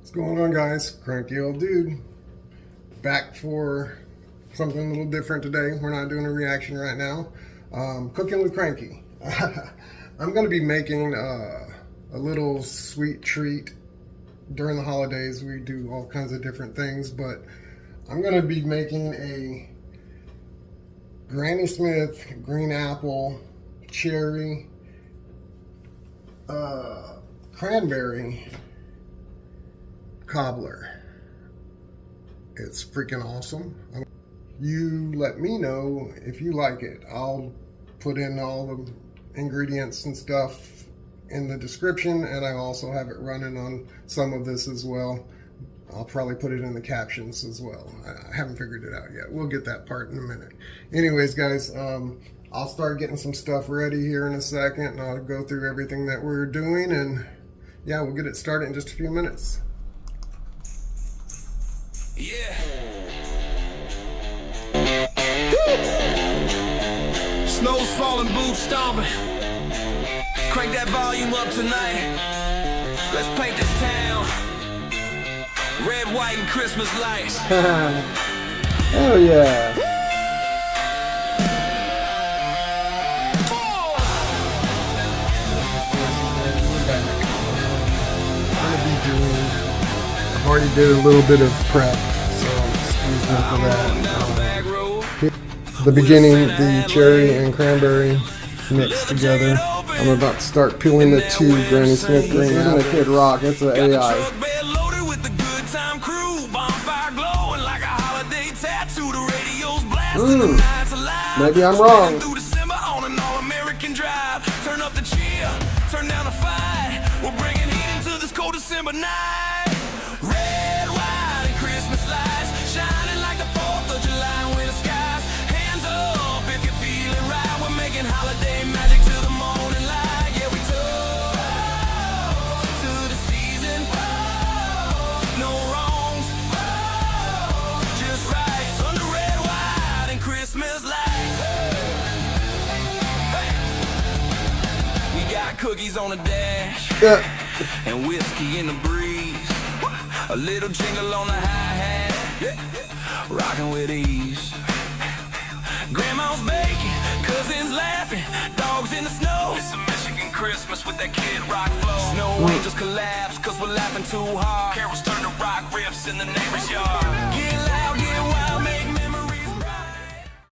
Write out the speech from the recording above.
What's going on, guys? Cranky old dude. Back for something a little different today. We're not doing a reaction right now. Cooking with Cranky. I'm going to be making a little sweet treat. During the holidays, we do all kinds of different things, but I'm going to be making a Granny Smith green apple cherry cranberry cobbler. It's freaking awesome. You let me know if you like it. I'll put in all the ingredients and stuff in the description, and I also have it running on some of this as well. I'll probably put it in the captions as well. I haven't figured it out yet. We'll get that part in a minute. Anyways, guys, I'll start getting some stuff ready here in a second, and I'll go through everything that we're doing, and yeah, we'll get it started in just a few minutes. Yeah. Snow's falling, boots stomping. Crank that volume up tonight. Let's paint this town red, white, and Christmas lights. Oh yeah. I've already did a little bit of prep, so excuse me for that. The beginning, the cherry and cranberry mixed together. I'm about to start peeling the two Granny Smith green. This isn't a Kid Rock, it's an AI. Maybe I'm wrong. Turn up the cheer, turn down the fight. We're bringing heat into this cold December night. Red, white, and Christmas lights shining like the 4th of July winter skies. Hands up if you're feeling right. We're making holiday magic to the morning light. Yeah, we toast to the season. No wrongs, just right. Under red, white, and Christmas lights. Cookies on the dash, and whiskey in the breeze. A little jingle on the hi-hat, rocking with ease. Grandma's baking, cousins laughing, dogs in the snow. It's a Michigan Christmas with that Kid Rock flow. Snow angels collapse cause we're laughing too hard. Carols turn to rock riffs in the neighbor's yard.